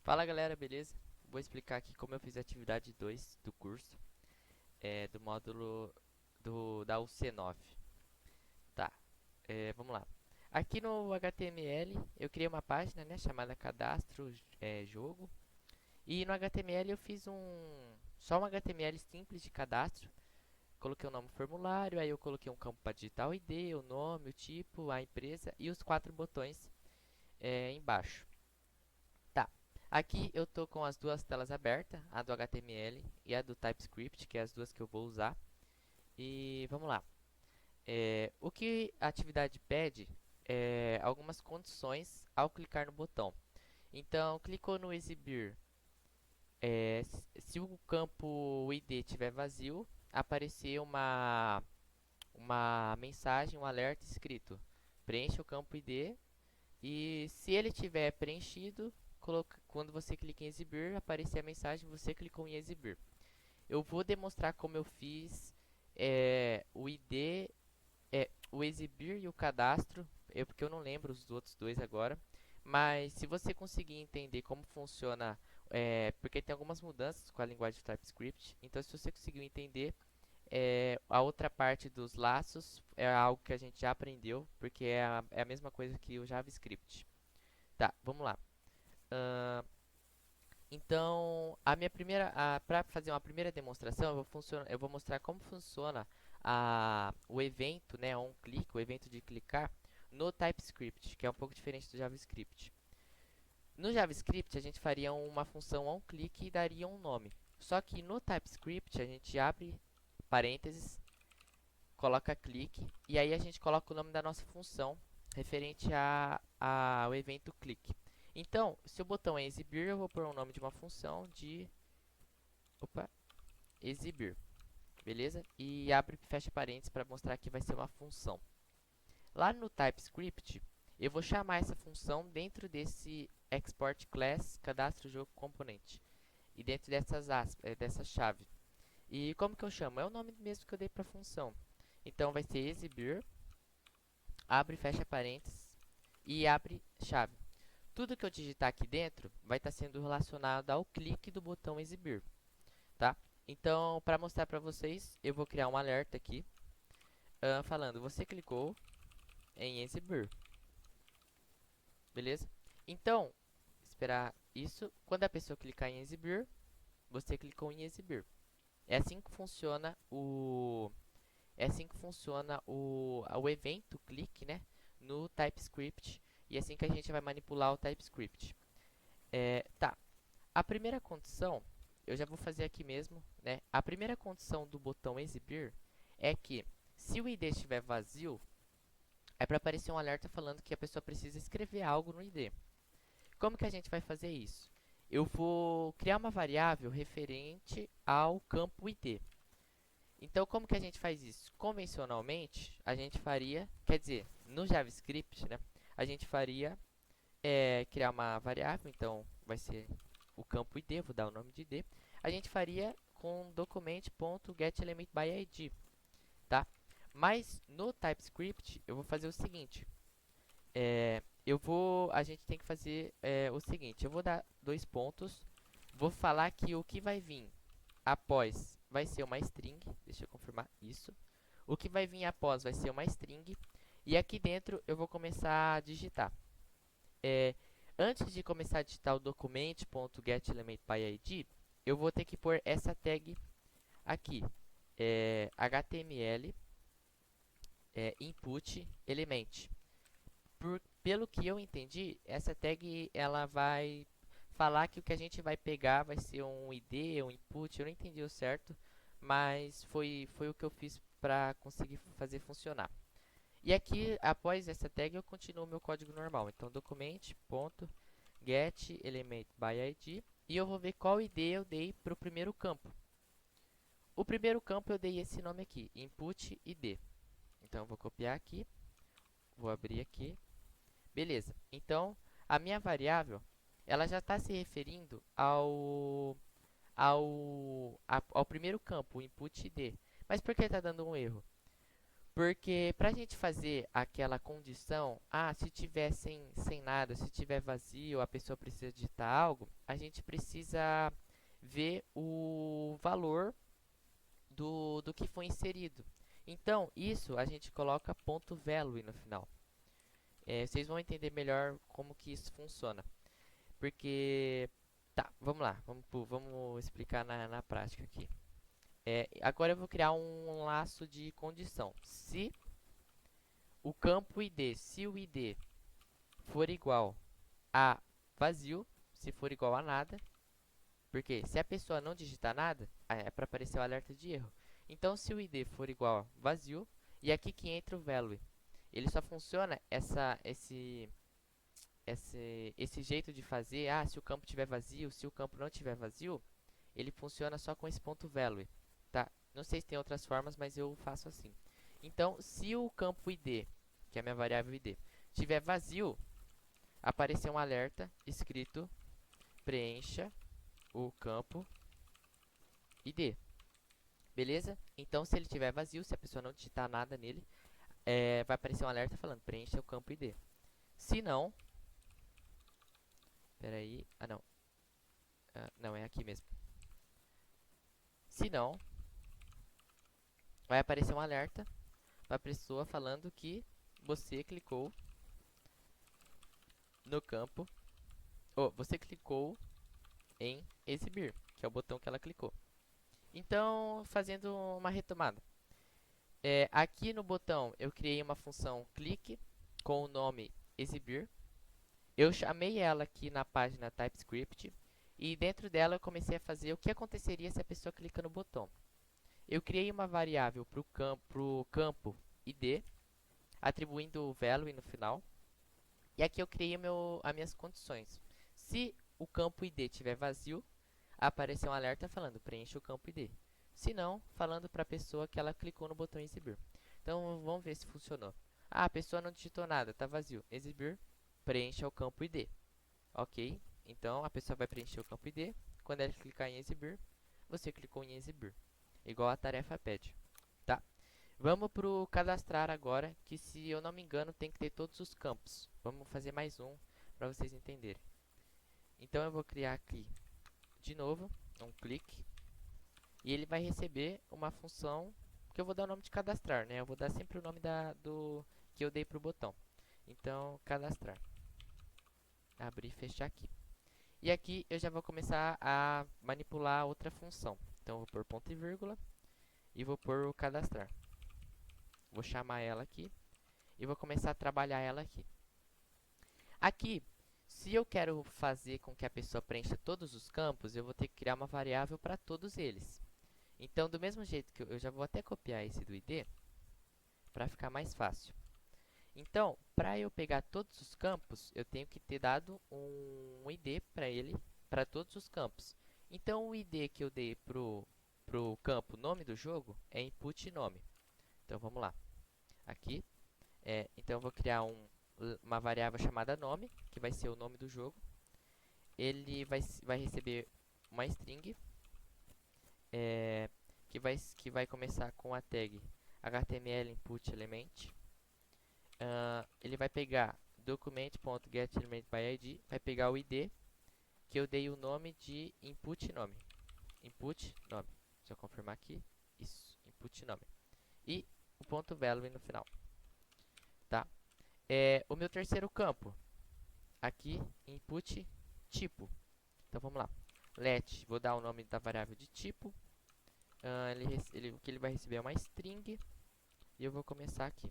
Fala galera, beleza? Vou explicar aqui como eu fiz a atividade 2 do curso, do módulo da UC9. Tá, vamos lá. Aqui no HTML eu criei uma página, né, chamada cadastro jogo. E no HTML eu fiz só um HTML simples de cadastro. Coloquei o nome do formulário, aí eu coloquei um campo para digitar o ID, o nome, o tipo, a empresa e os 4 botões embaixo. Tá. Aqui eu tô com as duas telas abertas, a do HTML e a do TypeScript, que é as duas que eu vou usar. E vamos lá. O que a atividade pede é algumas condições ao clicar no botão. Então, clicou no exibir. Se o campo ID estiver vazio, aparecer uma mensagem, um alerta escrito: preencha o campo ID. E se ele tiver preenchido, quando você clica em exibir, aparecer a mensagem, você clicou em exibir. Eu vou demonstrar como eu fiz o ID, o exibir e o cadastro, porque eu não lembro os outros dois agora. Mas se você conseguir entender como funciona, porque tem algumas mudanças com a linguagem do TypeScript, então se você conseguiu entender, a outra parte dos laços é algo que a gente já aprendeu, porque é a mesma coisa que o JavaScript. Tá, vamos lá. Ahn, então, para fazer uma primeira demonstração, eu vou mostrar como funciona o evento, né, onClick, o evento de clicar, no TypeScript, que é um pouco diferente do JavaScript. No JavaScript, a gente faria uma função onClick e daria um nome. Só que no TypeScript, a gente abre parênteses, coloca clique, e aí a gente coloca o nome da nossa função referente ao evento clique. Então, se o botão é exibir, eu vou pôr o nome de uma função de exibir, beleza? E abre e fecha parênteses para mostrar que vai ser uma função. Lá no TypeScript, eu vou chamar essa função dentro desse export class cadastro jogo componente e dentro dessa chave. E como que eu chamo? É o nome mesmo que eu dei para a função. Então vai ser exibir, abre e fecha parênteses e abre chave. Tudo que eu digitar aqui dentro vai estar sendo relacionado ao clique do botão exibir, tá? Então, para mostrar para vocês, eu vou criar um alerta aqui, falando, você clicou em exibir, beleza? Então, esperar isso, quando a pessoa clicar em exibir, você clicou em exibir. É assim que funciona o evento clique, né, no TypeScript, e é assim que a gente vai manipular o TypeScript. Tá, a primeira condição, eu já vou fazer aqui mesmo, né? A primeira condição do botão exibir é que, se o ID estiver vazio, é para aparecer um alerta falando que a pessoa precisa escrever algo no ID. Como que a gente vai fazer isso? Eu vou criar uma variável referente ao campo ID. Então, como que a gente faz isso? Convencionalmente, a gente faria, quer dizer, no JavaScript, né? A gente faria criar uma variável, então vai ser o campo ID, vou dar o nome de ID. A gente faria com document.getElementById, tá? Mas no TypeScript eu vou fazer o seguinte, a gente tem que fazer o seguinte, eu vou dar dois pontos, vou falar que o que vai vir após vai ser uma string, deixa eu confirmar isso. O que vai vir após vai ser uma string, e aqui dentro eu vou começar a digitar. Antes de começar a digitar o document.getElementById, eu vou ter que pôr essa tag aqui, HTML input element. Pelo que eu entendi, essa tag ela vai falar que o que a gente vai pegar vai ser um ID, um input, eu não entendi o certo, mas foi o que eu fiz para conseguir fazer funcionar. E aqui, após essa tag, eu continuo o meu código normal. Então, document.getElementById e eu vou ver qual ID eu dei para o primeiro campo. O primeiro campo eu dei esse nome aqui, input ID. Então, eu vou copiar aqui, vou abrir aqui. Beleza. Então, a minha variável, ela já está se referindo ao primeiro campo, o input ID. Mas por que está dando um erro? Porque pra gente fazer aquela condição, se tiver sem nada, se tiver vazio, a pessoa precisa digitar algo, a gente precisa ver o valor do que foi inserido. Então, isso a gente coloca ponto .value no final. Vocês vão entender melhor como que isso funciona. Porque, tá, vamos lá, vamos explicar na prática aqui. Agora eu vou criar um laço de condição. Se o campo ID, se o ID for igual a vazio, se for igual a nada, porque se a pessoa não digitar nada, é para aparecer o alerta de erro. Então, se o ID for igual a vazio, e aqui que entra o value. Ele só funciona esse jeito de fazer, se o campo estiver vazio, se o campo não estiver vazio, ele funciona só com esse ponto value, tá? Não sei se tem outras formas, mas eu faço assim. Então, se o campo ID, que é a minha variável ID, estiver vazio, aparecer um alerta escrito preencha o campo ID. Beleza? Então, se ele estiver vazio, se a pessoa não digitar nada nele, vai aparecer um alerta falando preencha o campo ID. Se não, peraí, não, não, é aqui mesmo. Se não, vai aparecer um alerta para a pessoa falando que você clicou no campo, ou você clicou em exibir, que é o botão que ela clicou. Então, fazendo uma retomada. Aqui no botão, eu criei uma função clique com o nome exibir. Eu chamei ela aqui na página TypeScript e dentro dela eu comecei a fazer o que aconteceria se a pessoa clica no botão. Eu criei uma variável para o campo ID, atribuindo o value no final. E aqui eu criei as minhas condições. Se o campo ID estiver vazio, aparecer um alerta falando preencha o campo ID. Se não, falando para a pessoa que ela clicou no botão exibir. Então, vamos ver se funcionou. A pessoa não digitou nada, está vazio. Exibir, preencha o campo ID. Ok, então a pessoa vai preencher o campo ID. Quando ela clicar em exibir, você clicou em exibir. Igual a tarefa pede, tá? Vamos para o cadastrar agora, que se eu não me engano tem que ter todos os campos. Vamos fazer mais um para vocês entenderem. Então eu vou criar aqui de novo um clique e ele vai receber uma função que eu vou dar o nome de cadastrar, né? Eu vou dar sempre o nome do que eu dei para o botão. Então, cadastrar. Abrir e fechar aqui. E aqui eu já vou começar a manipular outra função. Então, eu vou pôr ponto e vírgula e vou pôr o cadastrar. Vou chamar ela aqui e vou começar a trabalhar ela aqui. Aqui, se eu quero fazer com que a pessoa preencha todos os campos, eu vou ter que criar uma variável para todos eles. Então, do mesmo jeito que eu já vou até copiar esse do ID, para ficar mais fácil. Então, para eu pegar todos os campos, eu tenho que ter dado um ID para ele, para todos os campos. Então, o ID que eu dei para o campo nome do jogo é input nome. Então, vamos lá. Aqui, então eu vou criar uma variável chamada nome, que vai ser o nome do jogo. Ele vai receber uma string, que vai começar com a tag HTML input element. Ele vai pegar document.getElementById, vai pegar o ID, que eu dei o nome de input nome. Input nome. Deixa eu confirmar aqui. Isso, input nome. E o ponto value no final. Tá? O meu terceiro campo, aqui, input tipo. Então vamos lá. Let, vou dar o nome da variável de tipo. O que ele vai receber é uma string. E eu vou começar aqui.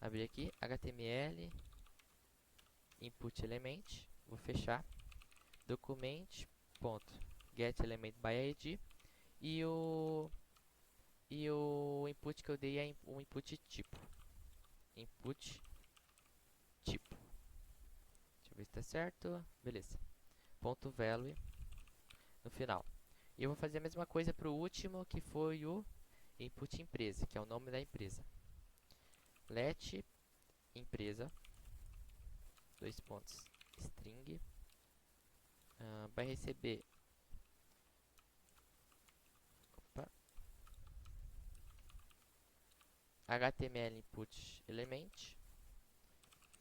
Abrir aqui, HTML, input element, vou fechar, document.getElementById e o input que eu dei é um input tipo. Input tipo. Deixa eu ver se está certo. Beleza. Ponto value no final. E eu vou fazer a mesma coisa para o último, que foi o input empresa, que é o nome da empresa. Let empresa, dois pontos, string, vai receber, HTML input element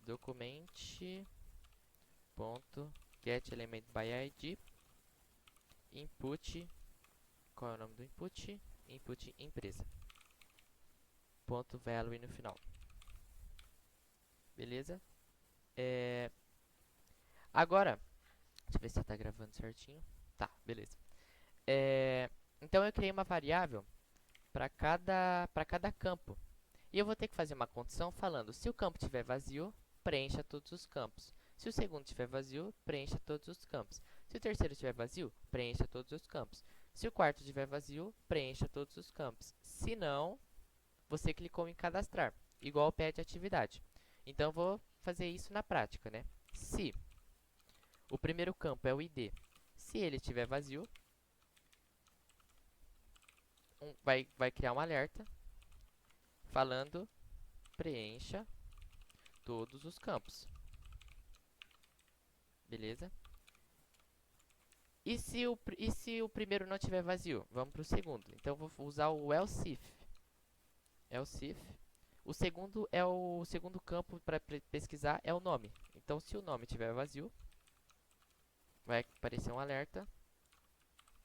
document ponto get element by id input, qual é o nome do input? Input empresa ponto value no final. Beleza? Agora, deixa eu ver se está gravando certinho. Tá, beleza. Então eu criei uma variável para cada campo. E eu vou ter que fazer uma condição falando, se o campo estiver vazio, preencha todos os campos. Se o segundo estiver vazio, preencha todos os campos. Se o terceiro estiver vazio, preencha todos os campos. Se o quarto estiver vazio, preencha todos os campos. Se não, você clicou em cadastrar, igual pede atividade. Então, eu vou fazer isso na prática, né? Se o primeiro campo é o ID, se ele estiver vazio, vai criar um alerta falando preencha todos os campos. Beleza? E se o primeiro não estiver vazio? Vamos para o segundo. Então, eu vou usar o else if. Else if. O segundo campo para pesquisar é o nome. Então, se o nome estiver vazio, vai aparecer um alerta.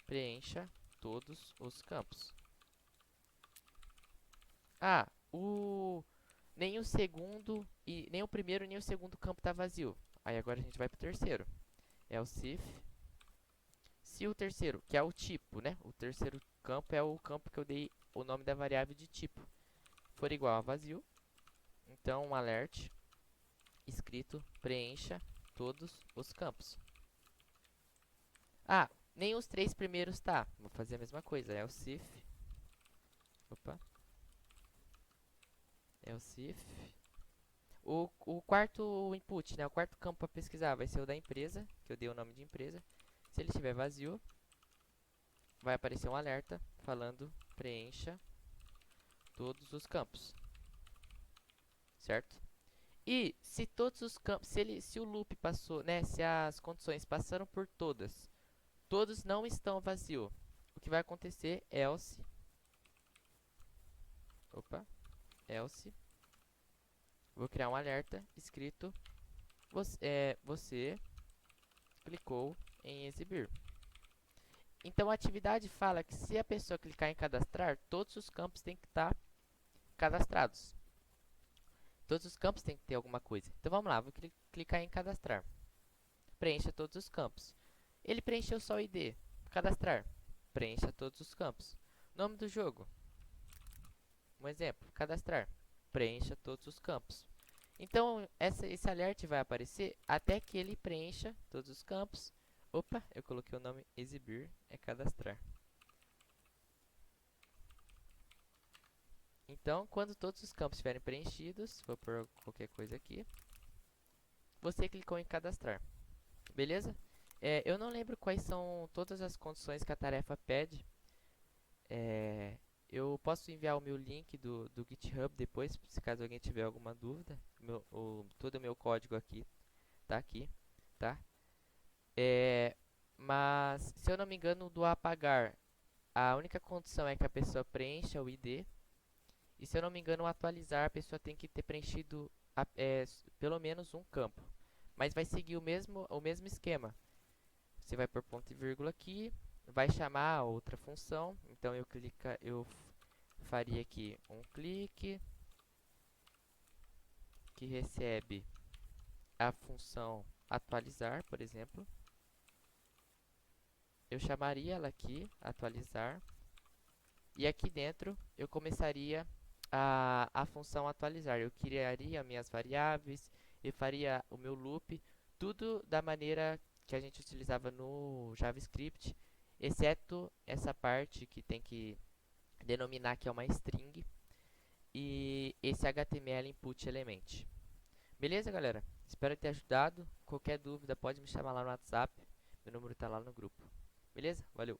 Preencha todos os campos. Ah, nem o segundo e nem o primeiro nem o segundo campo está vazio. Aí agora a gente vai para o terceiro. Else if. Se o terceiro, que é o tipo, né? O terceiro campo é o campo que eu dei o nome da variável de tipo, for igual a vazio, então um alert escrito preencha todos os campos. Ah, nem os três primeiros tá. Vou fazer a mesma coisa. Else if. Opa. Else if. O quarto input, né? O quarto campo para pesquisar vai ser o da empresa, que eu dei o nome de empresa. Se ele estiver vazio, vai aparecer um alerta falando preencha todos os campos. Certo? E se todos os campos, se o loop passou, né? Se as condições passaram por todos não estão vazios, o que vai acontecer? Else. Opa. Else. Vou criar um alerta escrito você clicou em exibir. Então a atividade fala que se a pessoa clicar em cadastrar, todos os campos têm que estar cadastrados. Todos os campos têm que ter alguma coisa. Então vamos lá, vou clicar em cadastrar. Preencha todos os campos. Ele preencheu só o ID. Cadastrar. Preencha todos os campos. Nome do jogo. Um exemplo. Cadastrar. Preencha todos os campos. Então, esse alerta vai aparecer até que ele preencha todos os campos. Opa, eu coloquei o nome exibir, é cadastrar. Então, quando todos os campos estiverem preenchidos, vou pôr qualquer coisa aqui, você clicou em cadastrar. Beleza? Eu não lembro quais são todas as condições que a tarefa pede. Eu posso enviar o meu link do GitHub depois, se caso alguém tiver alguma dúvida. Todo o meu código aqui tá aqui, tá? Mas, se eu não me engano, do apagar, a única condição é que a pessoa preencha o ID. E se eu não me engano, o atualizar, a pessoa tem que ter preenchido pelo menos um campo. Mas vai seguir o mesmo esquema. Você vai por ponto e vírgula aqui, vai chamar a outra função. Então eu faria aqui um clique que recebe a função atualizar, por exemplo. Eu chamaria ela aqui, atualizar. E aqui dentro eu começaria a função atualizar. Eu criaria minhas variáveis, eu faria o meu loop, tudo da maneira que a gente utilizava no JavaScript, exceto essa parte que tem que denominar que é uma string e esse HTML input element. Beleza, galera? Espero ter ajudado. Qualquer dúvida pode me chamar lá no WhatsApp. Meu número está lá no grupo. Beleza? Valeu!